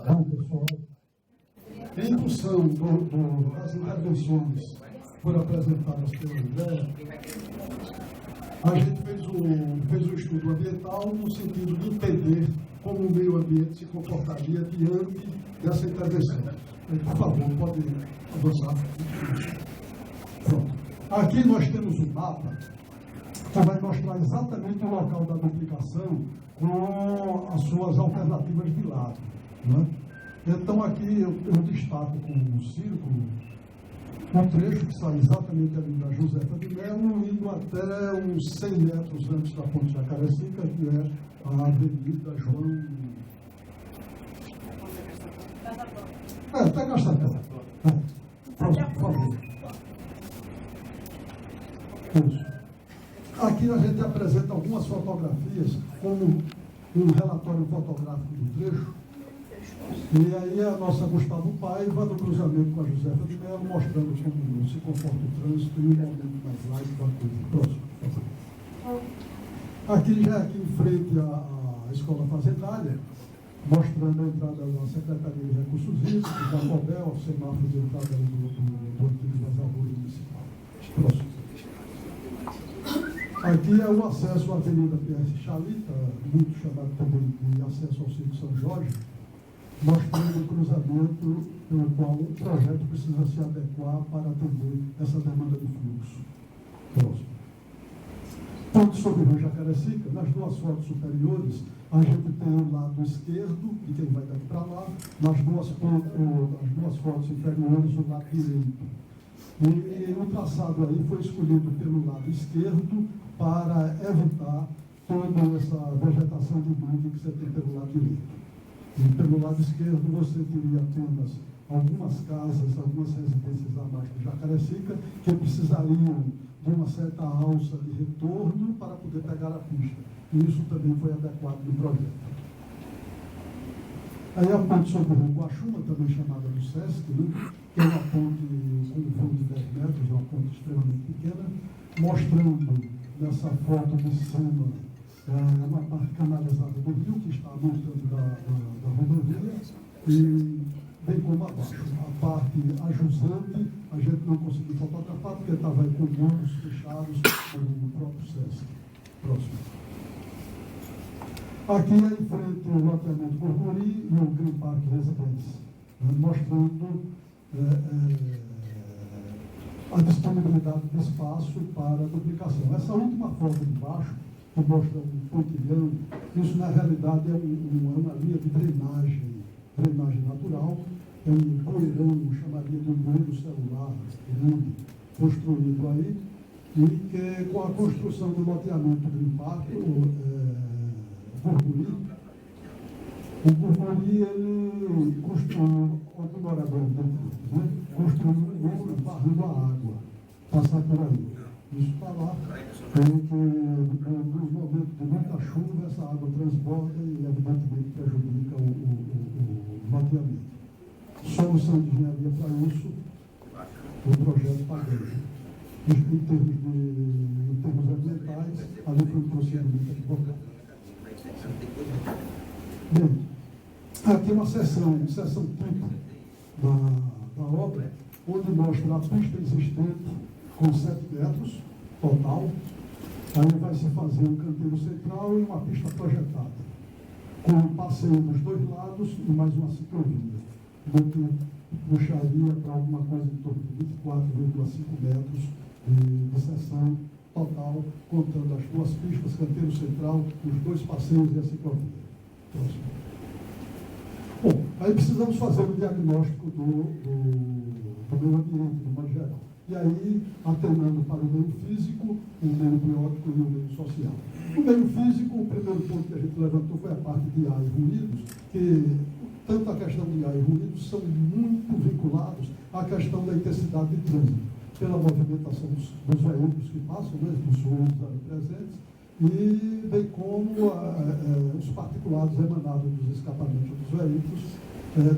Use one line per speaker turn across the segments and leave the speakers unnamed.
Bom, pessoal, em função das intervenções foram apresentadas pela André, a gente fez um estudo ambiental no sentido de entender como o meio ambiente se comportaria diante dessa intervenção. Por favor, pode avançar. Pronto. Aqui nós temos um mapa que vai mostrar exatamente o local da duplicação com as suas alternativas de lado. Né? Então aqui eu destaco com um círculo um trecho que sai exatamente ali da Josefa de Melo, indo até uns 100 metros antes da Ponte Jacarecica, que é a Avenida João... Até Castanhal. Próximo, por favor. Isso. Aqui a gente apresenta algumas fotografias, como um relatório fotográfico do trecho. E aí a nossa Gustavo Paiva, no cruzamento com a Josefa de Melo, mostrando como se comporta o trânsito e o momento mais light da coisa. Próximo, por favor. Aqui já aqui em frente à Escola Fazendária, mostrando a entrada da Secretaria de Recursos Hídricos, da COBEL, o semáforo de entrada do antigo reservatório municipal. Próximo. Aqui é o acesso à Avenida PS Chalita, muito chamado também de acesso ao Circo São Jorge, mostrando o cruzamento pelo qual o projeto precisa se adequar para atender essa demanda de fluxo. Próximo. Ponto sobre o Rio Jacarecica, nas duas fotos superiores, a gente tem o lado esquerdo, de quem vai daqui para lá, nas duas fotos inferiores, o lado direito. E o traçado aí foi escolhido pelo lado esquerdo para evitar toda essa vegetação de mangue que você tem pelo lado direito. E pelo lado esquerdo você teria apenas algumas casas, algumas residências abaixo do Jacarecica, que precisariam de uma certa alça de retorno para poder pegar a pista. E isso também foi adequado no projeto. Aí a ponte sobre o Rio Guaxuma, também chamada do SESC, né, que é uma ponte com um fundo de 10 metros, uma ponte extremamente pequena, mostrando nessa foto de cima uma parte canalizada do rio, que está mostrando da rodovia, e bem como abaixo. A parte ajusante, a gente não conseguiu fotografar, porque estava aí com muros fechados no próprio SESC. Próximo. Aqui é em frente ao loteamento Corpori e o Green Park Residence, mostrando a disponibilidade de espaço para a duplicação. Essa última foto de baixo, que mostra um pontilhão, isso na realidade é uma linha de drenagem natural, é um bueirão, chamaria de um bueiro celular, construído aí, e que com a construção do loteamento Green Park, o Corpori, ele construiu, outro morador né? Construiu um muro barrando a água, passar por aí. Isso está lá, porque nos momentos de muita chuva, essa água transborda e, evidentemente, prejudica o loteamento. Solução de engenharia para isso, o projeto está grande. Em termos ambientais, ali foi um procedimento equivocado. Bem, aqui uma seção tipo da obra, onde mostra a pista existente com 7 metros total. Aí vai se fazer um canteiro central e uma pista projetada, com um passeio dos dois lados e mais uma ciclovia, o que puxaria para alguma coisa em torno de 24,5 metros de seção total, contando as duas pistas, canteiro central, os dois passeios e a ciclovia. Próximo. Bom, aí precisamos fazer um diagnóstico do meio ambiente, do modo geral. E aí, atenando para o meio físico, o meio biótico e o meio social. No meio físico, o primeiro ponto que a gente levantou foi a parte de ar e ruídos, que tanto a questão de ar e ruídos são muito vinculados à questão da intensidade de trânsito, pela movimentação dos veículos que passam, né, dos ruídos ali presentes, e bem como os particulados emanados dos escapamentos dos veículos,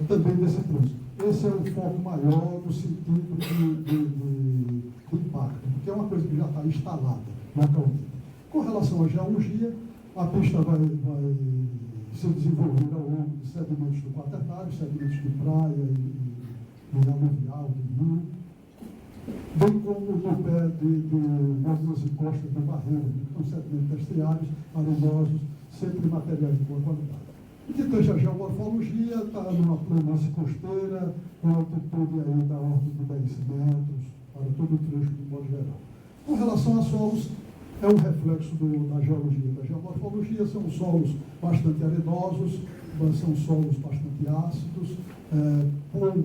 também desse trânsito. Esse é o foco maior no sentido de impacto, porque é uma coisa que já está instalada localmente. Com relação à geologia, a pista vai que se desenvolveram ao longo de sedimentos do quaternário, sedimentos de praia e aluvial, de rio, bem como no pé de algumas encostas de barreira, que são sedimentos terciários, arenosos, sempre materiais de boa qualidade. E que tem a geomorfologia, está numa planície costeira, com altitude aí da ordem de 10 metros, para todo o trecho de modo geral. Com relação a solos, é um reflexo da geologia e da geomorfologia, são solos bastante arenosos, são solos bastante ácidos, pouco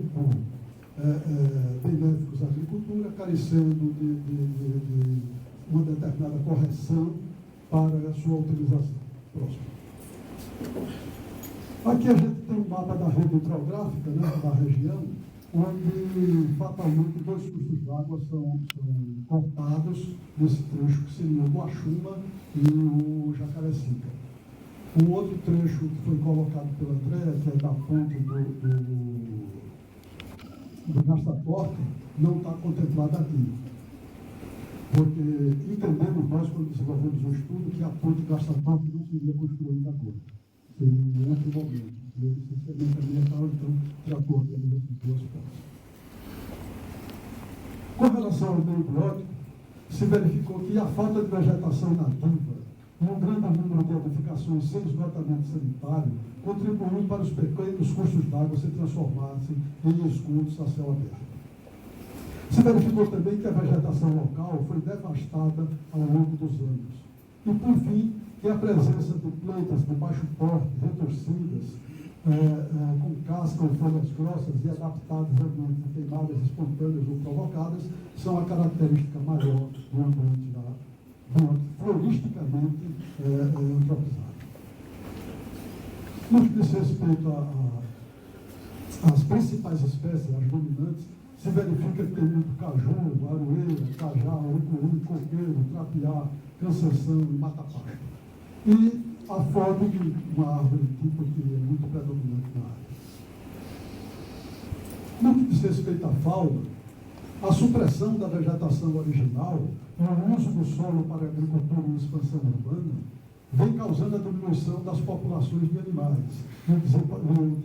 benéficos à agricultura, carecendo de uma determinada correção para a sua utilização. Próximo. Aqui a gente tem um mapa da rede hidrográfica, né, da região, onde fatalmente 2 cursos d'água são cortados nesse trecho, que seria o Guaxuma e o Jacarecica. O outro trecho que foi colocado pela Andréa, que é da ponte do Gastaporta, não está contemplado aqui. Porque entendemos nós, quando desenvolvemos o estudo, que a ponte Gastaporta não seria construída agora. Seria em outro momento. E o licenciamento ambiental, então, tratou apenas essas 2 pontes. Com relação ao meio biótico, se verificou que a falta de vegetação nativa e um grande número de edificações sem esgotamento sanitário contribuiu para os pequenos cursos d'água se transformassem em escudos a céu aberto. Se verificou também que a vegetação local foi devastada ao longo dos anos. E, por fim, que a presença de plantas de baixo porte, retorcidas, com casca ou folhas grossas e adaptadas a ambientes de queimadas espontâneas ou provocadas, são a característica maior do ambiente floristicamente antropizado. No que diz respeito às principais espécies, as dominantes, se verifica que tem muito caju, aroeira, cajá, urucuru, coqueiro, trapiá, cansanção e mata-pasto. E a forma de uma árvore tipo que é muito predominante na área. No que diz respeito à fauna, a supressão da vegetação original e o uso do solo para agricultura e expansão urbana vem causando a diminuição das populações de animais e o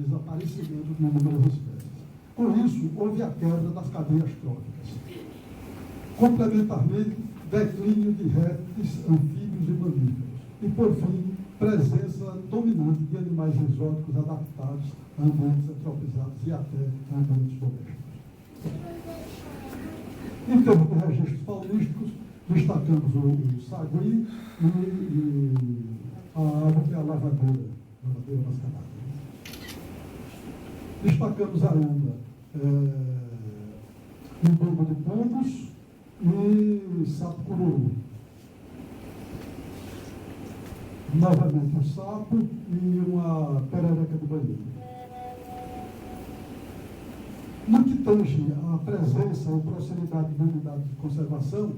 desaparecimento de inúmeras espécies. Com isso, houve a quebra das cadeias tróficas. Complementarmente, declínio de répteis, anfíbios e mamíferos. E, por fim, presença dominante de animais exóticos adaptados a ambientes antropizados e até a ambientes domésticos. Em termos de registros faunísticos, destacamos o sagui e a lavadeira mascarada. Destacamos ainda um bando de pombos e sapo cururu. Novamente um sapo e uma perereca de banheiro. No que tange a presença ou proximidade de unidades de conservação,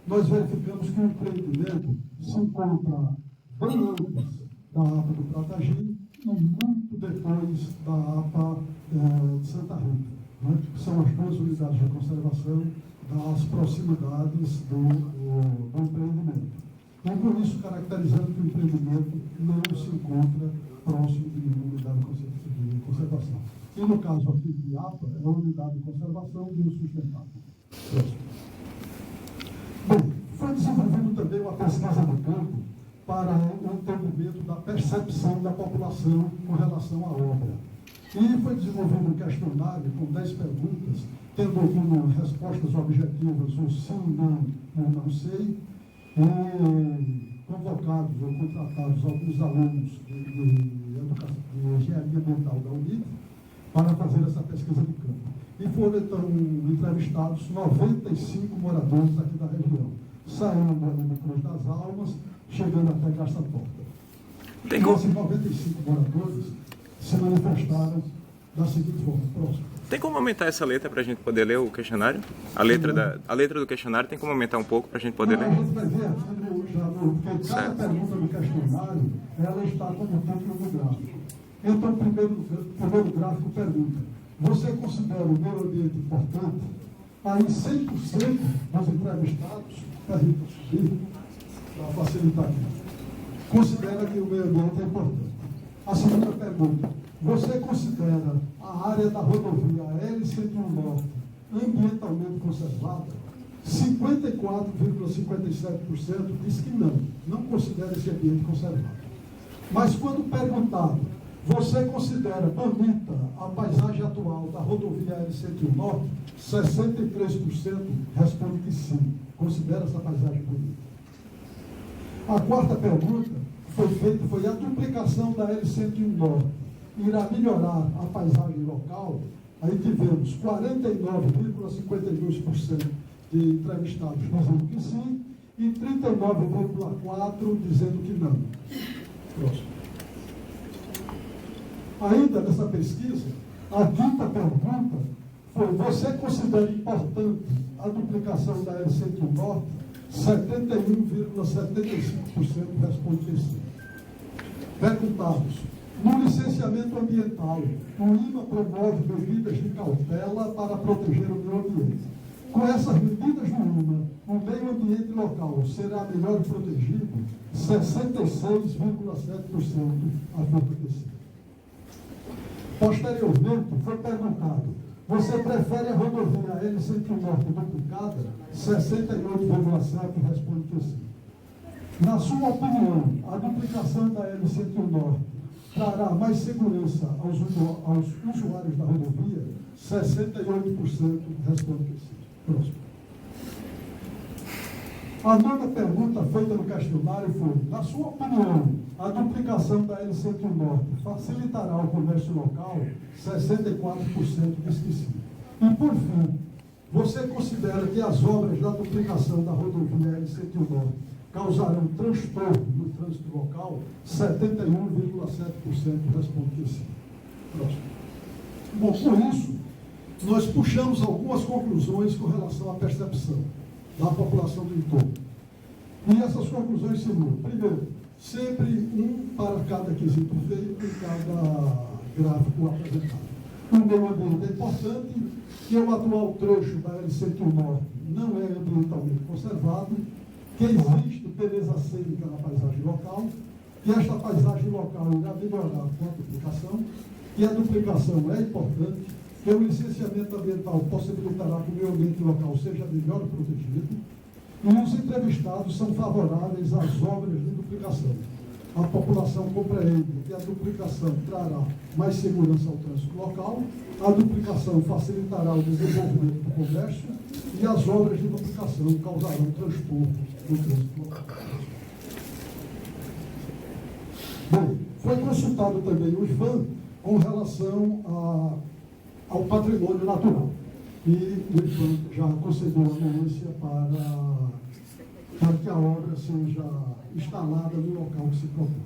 nós verificamos que o empreendimento se encontra bem antes da APA do Pratagi e muito depois da APA de Santa Rita, né? Que são as 2 unidades de conservação das proximidades do empreendimento. E por isso, caracterizando que o empreendimento não se encontra próximo de nenhuma unidade de conservação. E no caso aqui de APA, é a unidade de conservação e o sustentável. Próximo. Bem, foi desenvolvido também uma pesquisa no campo para o entendimento da percepção da população com relação à obra. E foi desenvolvido um questionário com 10 perguntas, tendo algumas respostas objetivas, ou sim, não, ou não sei, e convocados ou contratados alguns alunos de engenharia ambiental da UNIF para fazer essa pesquisa de campo. E foram, então, entrevistados 95 moradores aqui da região, saindo ali do Cruz das Almas, chegando até Gastaporta. E esses 95 moradores se manifestaram da seguinte forma: próximo.
Tem como aumentar essa letra para a gente poder ler o questionário? A letra do questionário tem como aumentar um pouco para a gente poder ler?
A gente vai ver aqui porque cada pergunta do questionário, ela está como título do gráfico. Então, o primeiro gráfico pergunta: você considera o meio ambiente importante? Aí 100% dos entrevistados, para a gente subir, para facilitar aqui, considera que o meio ambiente é importante. A segunda pergunta: você considera a área da rodovia L101 Norte ambientalmente conservada? 54,57% diz que não considera esse ambiente conservado. Mas quando perguntado, você considera bonita a paisagem atual da rodovia L101 Norte? 63% responde que sim, considera essa paisagem bonita. A quarta pergunta foi a duplicação da L101 Norte irá melhorar a paisagem local? Aí tivemos 49,52% de entrevistados dizendo que sim e 39,4% dizendo que não. Próximo. Ainda nessa pesquisa, a quinta pergunta foi: você considera importante a duplicação da L101 Norte? 71,75% responde que sim. Perguntados: no licenciamento ambiental, o IMA promove medidas de cautela para proteger o meio ambiente. Com essas medidas do IMA, o meio ambiente local será melhor protegido? 66,7% afirma que sim. Posteriormente, foi perguntado: você prefere a rodovia L101 Norte duplicada? 68,7% responde que sim. Na sua opinião, a duplicação da L101 Norte trará mais segurança aos usuários da rodovia? 68% responde que sim. Próximo. A nona pergunta feita no questionário foi: na sua opinião, a duplicação da L101 Norte facilitará o comércio local? 64% diz que sim. E por fim, você considera que as obras da duplicação da rodovia L101 Norte causarão transtorno no trânsito local? 71,7% responde que sim. Próximo. Bom, por isso, nós puxamos algumas conclusões com relação à percepção da população do entorno. E essas conclusões seriam: primeiro, sempre um para cada quesito feito em cada gráfico apresentado. O meio ambiente é importante, que o atual trecho da L101 Norte não é ambientalmente conservado, que existe beleza cênica na paisagem local, que esta paisagem local irá melhorar com a duplicação, que a duplicação é importante, que o licenciamento ambiental possibilitará que o meio ambiente local seja melhor protegido, e os entrevistados são favoráveis às obras de duplicação. A população compreende que a duplicação trará mais segurança ao trânsito local, a duplicação facilitará o desenvolvimento do comércio e as obras de duplicação causarão transtorno no trânsito local. Bem, foi consultado também o IFAM com relação ao patrimônio natural. E o IFAM já concedeu a anuência para que a obra seja instalada no local que se propõe.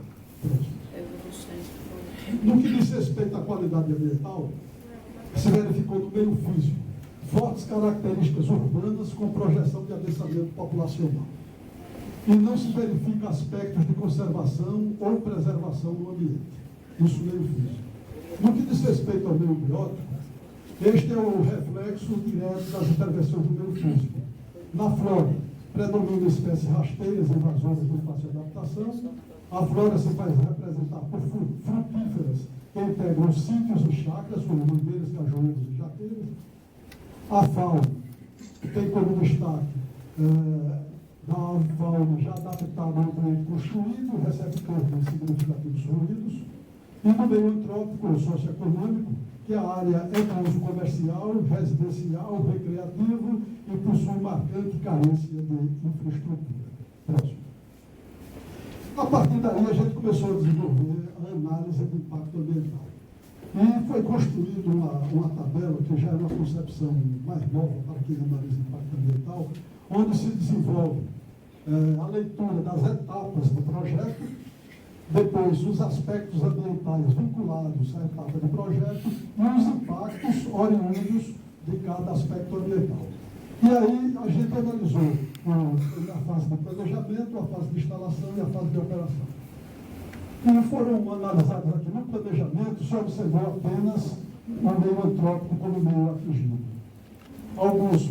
No que diz respeito à qualidade ambiental, se verificou no meio físico fortes características urbanas com projeção de adensamento populacional. E não se verifica aspectos de conservação ou preservação do ambiente. Isso no meio físico. No que diz respeito ao meio biótico, este é o reflexo direto das intervenções do meio físico. Na flora, predominam espécies rasteiras invasoras do espaço de adaptação. A flora se faz representar por frutíferas que integram sítios e chacras, como mangueiras, cajueiros e jaqueiras. A fauna tem como destaque da fauna já adaptada ao ambiente construído, receptor de significativos ruídos. E no meio antrópico ou socioeconômico, que a área é de uso comercial, residencial, recreativo e possui marcante carência de infraestrutura. Próximo. A partir daí, a gente começou a desenvolver a análise do impacto ambiental. E foi construída uma tabela, que já é uma concepção mais nova para quem analisa impacto ambiental, onde se desenvolve a leitura das etapas do projeto, depois os aspectos ambientais vinculados à etapa do projeto e os impactos oriundos de cada aspecto ambiental. E aí a gente analisou a fase de planejamento, a fase de instalação e a fase de operação. E foram analisados aqui no planejamento, se observou apenas o meio antrópico como meio atingido. Alguns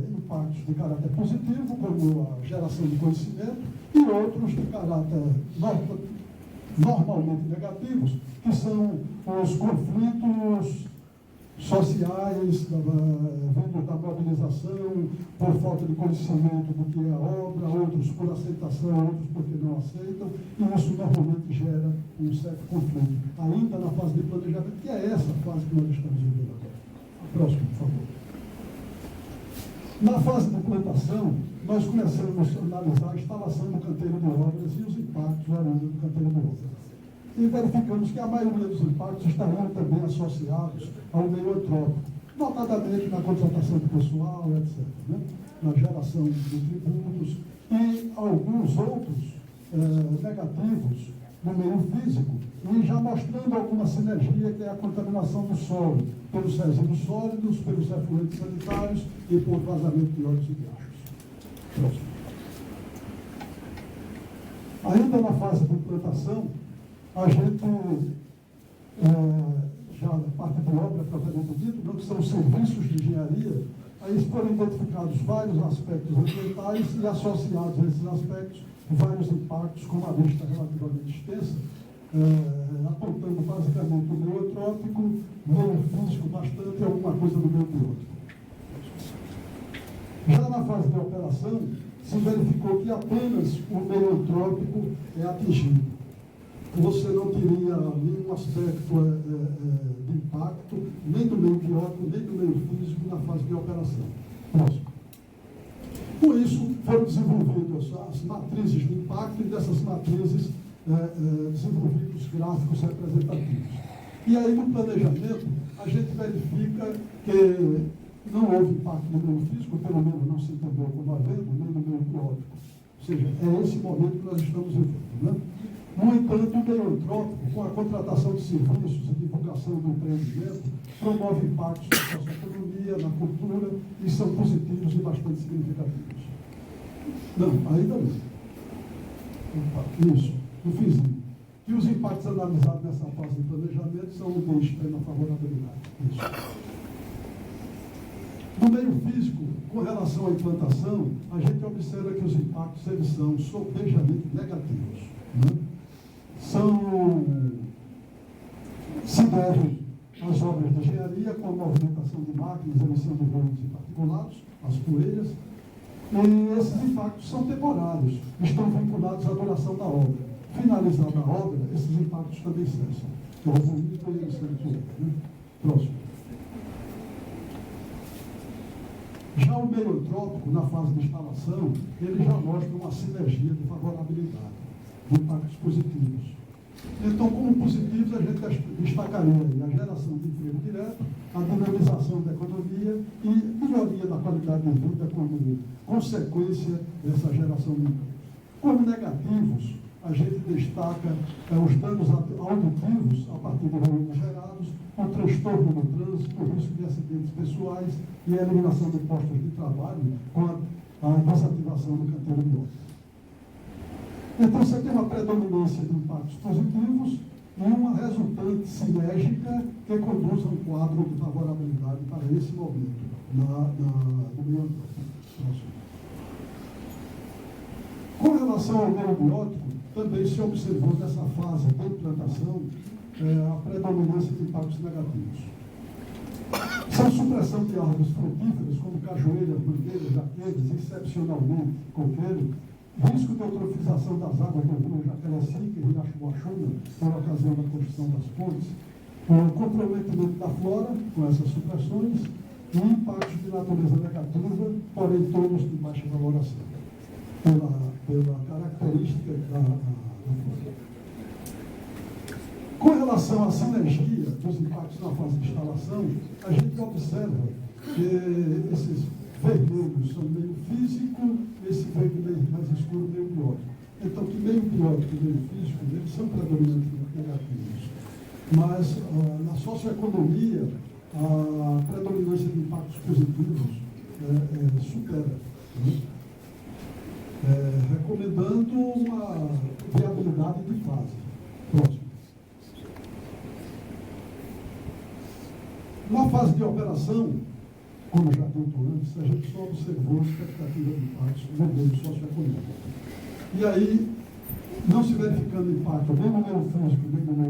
impactos de caráter positivo, como a geração de conhecimento, e outros de caráter normalmente negativos, que são os conflitos sociais, vindo da mobilização, por falta de conhecimento do que é a obra, outros por aceitação, outros porque não aceitam, e isso normalmente gera um certo conflito, ainda na fase de planejamento, que é essa fase que nós estamos vivendo agora. Próximo, por favor. Na fase de implantação, nós começamos a analisar a instalação do canteiro de obras e os impactos oriundos do canteiro de obras. E verificamos que a maioria dos impactos estariam também associados ao meio antrópico, notadamente na contratação de pessoal, etc., né? Na geração de tributos e alguns outros negativos no meio físico, e já mostrando alguma sinergia, que é a contaminação do solo, pelos resíduos sólidos, pelos efluentes sanitários e por vazamento de óleos e riachos. Próximo. Ainda na fase de implantação, a gente, já na parte de obra propriamente dito, que são os serviços de engenharia, aí foram identificados vários aspectos ambientais e associados a esses aspectos vários impactos, com uma lista relativamente extensa, apontando basicamente o meio eutrópico, meio físico bastante e alguma coisa do meio biótico. Já na fase de operação, se verificou que apenas o meio eutrópico é atingido. Você não teria nenhum aspecto de impacto, nem do meio biótico, nem do meio físico na fase de operação. Próximo. Com isso, foram desenvolvidas as matrizes de impacto e dessas matrizes desenvolvidos gráficos representativos. E aí, no planejamento, a gente verifica que não houve impacto no meio físico, pelo menos não se entendeu como havendo, nem no meio biótico. Ou seja, é esse momento que nós estamos vivendo, né? No entanto, o meio antrópico, com a contratação de serviços e divulgação do empreendimento, promove impactos na socioeconomia, na cultura, e são positivos e bastante significativos. Não, ainda não. Isso, no finzinho. E os impactos analisados nessa fase de planejamento são o de extrema favorabilidade. Isso. No meio físico, com relação à implantação, a gente observa que os impactos eles são sobejamente negativos, né? Se devem às obras de engenharia, com a movimentação de máquinas, emissão de volumes e particulados, as poeiras, e esses impactos são temporários, estão vinculados à duração da obra. Finalizada a obra, esses impactos também cessam. Eu vou muito bem emissão de poeira, né? Próximo. Já o meio antrópico, na fase de instalação, ele já mostra uma sinergia de favorabilidade, de impactos positivos. Então, como positivos, a gente destacaria a geração de emprego direto, a dinamização da economia e melhoria da qualidade de vida como consequência dessa geração de emprego. Como negativos, a gente destaca os danos auditivos a partir de ruídos gerados, o transtorno no trânsito, o risco de acidentes pessoais e a eliminação de postos de trabalho com a desativação do canteiro biótico. Então, você tem uma predominância de impactos positivos e uma resultante sinérgica que conduz a um quadro de favorabilidade para esse momento no meio antrópico. Com relação ao meio biótico, também se observou nessa fase de implantação a predominância de impactos negativos. São supressão de árvores frutíferas, como cajueiras, mangueiras, jaqueiras, excepcionalmente coqueiro, risco de eutrofização das águas do rio Jacarecica e Riacho Guaxuna, por ocasião da construção das pontes, o comprometimento da flora com essas supressões e impactos de natureza negativa, porém todos de baixa valoração, pela característica da flora. Com relação à sinergia dos impactos na fase de instalação, a gente observa que esses vermelhos são meio físico, esse vermelho mais escuro meio biótico. Então, que meio biótico e meio físico, eles são predominantemente negativos. Mas, na socioeconomia, a predominância de impactos positivos supera, né? Recomendando uma viabilidade de fase. Próximo. Na fase de operação, como já dito antes, a gente só observou a expectativa de impactos no meio socioeconômico. E aí, não se verificando impacto nem no número físico, nem no número